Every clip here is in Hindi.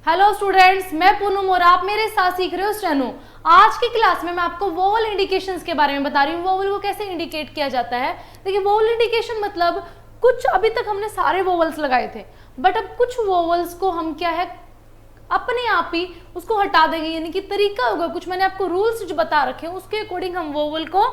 हेलो स्टूडेंट्स, मैं पूनम और आप मेरे साथ सीख रहे हो स्टेनो। आज की क्लास में मैं आपको वोवल इंडिकेशंस के बारे में बता रही हूँ। वोवल को कैसे इंडिकेट किया जाता है। देखिए, वोवल इंडिकेशन मतलब कुछ अभी तक हमने सारे वोवल्स लगाए थे, बट अब कुछ वोवल्स को हम क्या है अपने आप ही उसको हटा देंगे, यानी कि तरीका होगा कुछ। मैंने आपको रूल्स जो बता रखे हैं उसके अकॉर्डिंग हम वोवल को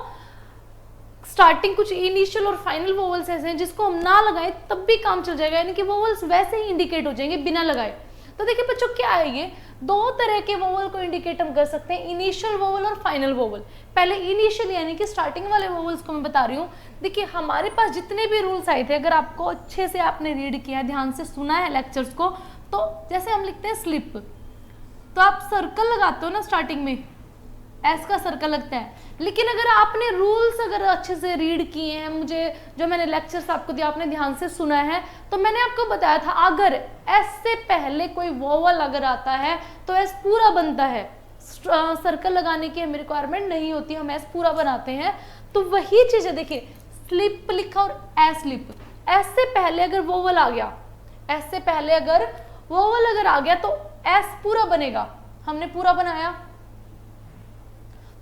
स्टार्टिंग कुछ इनिशियल और फाइनल वोवल्स ऐसे हैं जिसको हम ना लगाए तब भी काम चल जाएगा, यानी कि वोवल्स वैसे ही इंडिकेट हो जाएंगे बिना लगाए। तो देखिए बच्चों, क्या है ये दो तरह के वोवल को इंडिकेट हम कर सकते हैं, इनिशियल वोवल और फाइनल वोवल। पहले इनिशियल यानी कि स्टार्टिंग वाले वोवल्स को मैं बता रही हूँ। देखिए, हमारे पास जितने भी रूल्स आए थे, अगर आपको अच्छे से आपने रीड किया, ध्यान से सुना है लेक्चर्स को, तो जैसे हम लिखते हैं स्लिप, तो आप सर्कल लगाते हो ना स्टार्टिंग में, एस का सर्कल लगता है। लेकिन अगर आपने रूल्स अगर अच्छे से रीड किए हैं, मुझे जो मैंने लेक्चर्स आपको दिया आपने ध्यान से सुना है, तो मैंने आपको बताया था अगर एस से पहले कोई वोवल अगर आता है तो एस पूरा बनता है। सर्कल लगाने की हमें रिक्वायरमेंट नहीं होती, हम एस पूरा बनाते हैं। तो वही चीज है, देखिए स्लिप लिखा और एस स्लिप, एस से पहले अगर वोवल आ गया, एस से पहले अगर वोवल अगर आ गया तो एस पूरा बनेगा। हमने पूरा बनाया,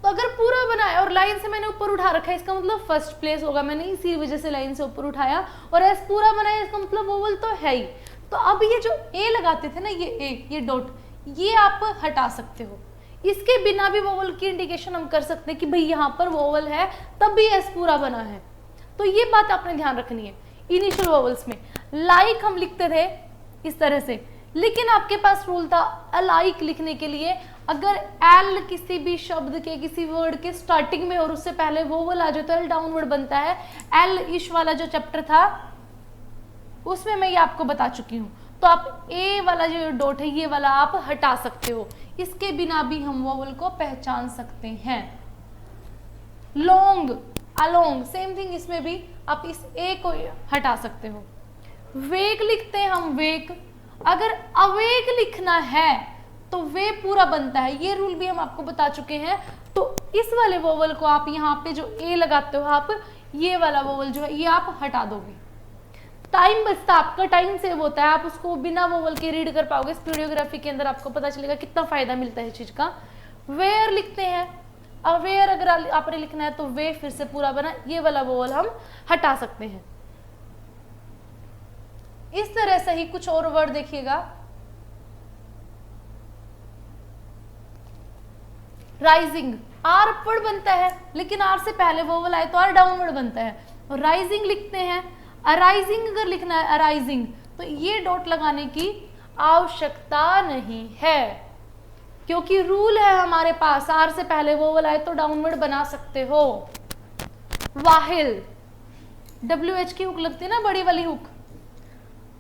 तो अगर पूरा बनाया और लाइन से मैंने ऊपर उठा रखा है, इसका मतलब फर्स्ट प्लेस होगा, मैंने इसी वजह से लाइन से ऊपर उठाया। और एस पूरा बनाया, इसका मतलब वोवल तो है ही। तो अब ये जो ए लगाते थे ना, ये डॉट, ये आप हटा सकते हो। इसके बिना भी वोवल की इंडिकेशन हम कर सकते हैं कि भाई यहाँ पर वोवल है तब भी एस पूरा बना है। तो ये बात आपने ध्यान रखनी है। इनिशियल वोवल्स में लाइक हम लिखते थे इस तरह से, लेकिन आपके पास रूल था अलाइक लिखने के लिए। अगर एल किसी भी शब्द के, किसी वर्ड के स्टार्टिंग में और उससे पहले वोवल आ जाए तो एल डाउनवर्ड बनता है। एल इश वाला जो चैप्टर था उसमें मैं ये आपको बता चुकी हूँ। तो आप ए वाला जो डॉट है ये वाला आप हटा सकते हो, इसके बिना भी हम वोवल को पहचान सकते हैं। लॉन्ग, अलोंग, सेम थिंग, इसमें भी आप इस ए को हटा सकते हो। वेक लिखते हैं हम, वेक। अगर अवेक लिखना है तो वे पूरा बनता है, ये रूल भी हम आपको बता चुके हैं। तो इस वाले वोवल को आप यहाँ पे जो ए लगाते हो, आप ये वाला वोवल जो है ये आप हटा दोगे। टाइम बचता, आपका टाइम सेव होता है, आप उसको बिना वोवल के रीड कर पाओगे। स्पीडियोग्राफी के अंदर आपको पता चलेगा कितना फायदा मिलता है इस चीज का। वेयर लिखते हैं, अवेयर अगर आपने लिखना है तो वे फिर से पूरा बना, ये वाला वोवल हम हटा सकते हैं। इस तरह से ही कुछ और वर्ड देखिएगा। राइजिंग, आर अपवर्ड बनता है, लेकिन आर से पहले वोवल आए तो आर डाउनवर्ड बनता है। और राइजिंग लिखते हैं। अराइजिंग अगर लिखना है, अराइजिंग, तो ये डॉट लगाने की आवश्यकता नहीं है, क्योंकि रूल है हमारे पास आर से पहले वोवल आए तो डाउनवर्ड बना सकते हो। वाहिल, WH की हुक लगती है ना, बड़ी वाली हुक,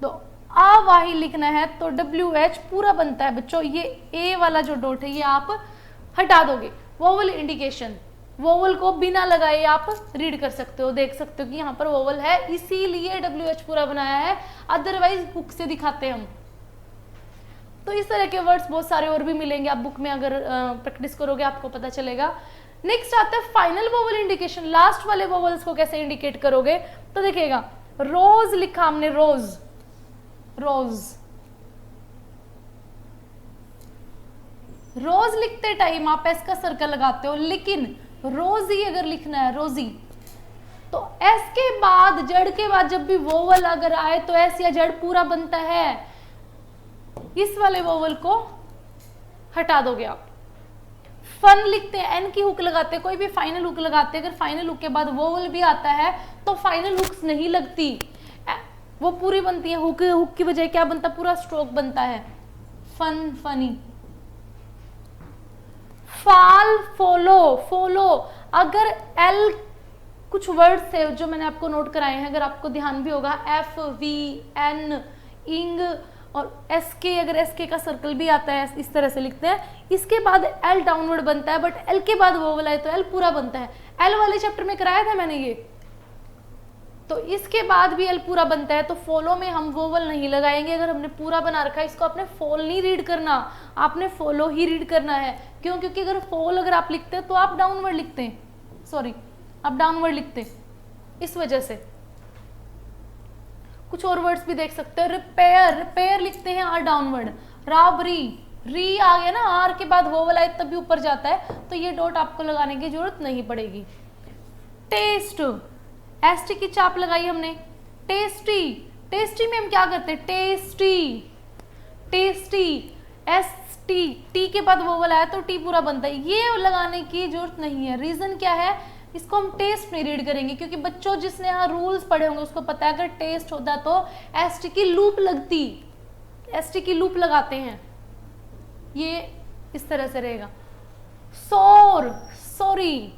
तो अवाहिल लिखना है तो WH पूरा बनता है बच्चों। ये ए वाला जो डॉट है ये आप हटा दोगे। वोवल इंडिकेशन, वोवल को बिना लगाए आप रीड कर सकते हो, देख सकते हो कि यहाँ पर वोवल है, इसीलिए WH पूरा बनाया है, अदरवाइज बुक से दिखाते हम। तो इस तरह के वर्ड्स बहुत सारे और भी मिलेंगे, आप बुक में अगर प्रैक्टिस करोगे आपको पता चलेगा। नेक्स्ट आता है फाइनल वोवल इंडिकेशन। लास्ट वाले वोवल्स को कैसे इंडिकेट करोगे, तो देखिएगा रोज लिखा हमने, रोज, रोज, रोज लिखते टाइम आप एस का सर्कल लगाते हो, लेकिन रोजी अगर लिखना है, रोजी, तो एस के बाद, जड़ के बाद जब भी वोवल अगर आए तो एस या जड़ पूरा बनता है। इस वाले वोवल को हटा दोगे आप। फन लिखते हैं, एन की हुक लगाते हैं, कोई भी फाइनल हुक लगाते हैं, अगर फाइनल हुक के बाद वोवल भी आता है तो फाइनल हुक्स नहीं लगती, वो पूरी बनती है। हुक, हुक की बजाय क्या बनता, पूरा स्ट्रोक बनता है। Fun, funny. Fall, follow, follow, अगर एल कुछ वर्ड्स थे जो मैंने आपको नोट कराए हैं, अगर आपको ध्यान भी होगा, एफ, वी, एन, इंग और एस के, अगर एस के का सर्कल भी आता है इस तरह से लिखते हैं, इसके बाद एल डाउनवर्ड बनता है, बट एल के बाद वोवल आए तो एल पूरा बनता है। एल वाले चैप्टर में कराया था मैंने ये, तो इसके बाद भी एल पूरा बनता है। तो फॉलो में हम वोवल नहीं लगाएंगे, अगर हमने पूरा बना रखा है, इसको आपने फॉल नहीं रीड करना, आपने फॉलो ही रीड करना है। क्यों, क्योंकि अगर फॉल अगर आप लिखते हैं तो आप डाउनवर्ड लिखते हैं, सॉरी आप डाउनवर्ड लिखते हैं, इस वजह से। कुछ और वर्ड्स भी देख सकते हो, रिपेयर, रिपेयर लिखते हैं आर डाउनवर्ड, राबरी, री आ गया ना, आर के बाद वोवल आए तब भी ऊपर जाता है, तो ये डॉट आपको लगाने की जरूरत नहीं पड़ेगी। टेस्ट, एस टी की चाप लगाई हमने। टेस्टी, टेस्टी में हम क्या करते हैं, tasty, tasty, S T, T के बाद वोवल आया तो टी पूरा बनता है, ये लगाने की जरूरत नहीं है। रीजन क्या है, इसको हम टेस्ट में रीड करेंगे, क्योंकि बच्चों जिसने यहाँ रूल्स पढ़े होंगे उसको पता है अगर टेस्ट होता तो एस टी की लूप लगती, एस टी की लूप लगाते हैं, ये इस तरह से रहेगा। सोर, सॉरी,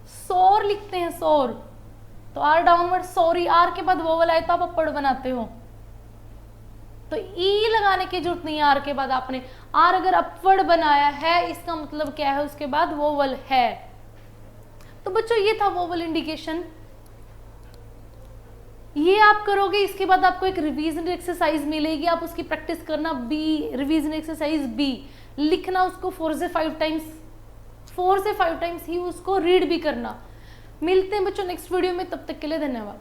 सोर लिखते हैं, सोर, तो आर डाउनवर्ड, सॉरी, आर के बाद वोवल आए तो आप अपवर्ड बनाते हो, तो ई लगाने की जरूरत नहीं है आर के बाद। आपने आर अगर अपवर्ड बनाया है इसका मतलब क्या है, उसके बाद वोवल है। तो बच्चों ये था वोवल इंडिकेशन, ये आप करोगे, इसके बाद आपको एक रिवीजन एक्सरसाइज मिलेगी, आप उसकी प्रैक्टिस करना। बी, रिवीजन एक्सरसाइज बी, लिखना उसको 4 से 5 टाइम्स ही उसको रीड भी करना। मिलते हैं बच्चों नेक्स्ट वीडियो में, तब तक के लिए धन्यवाद।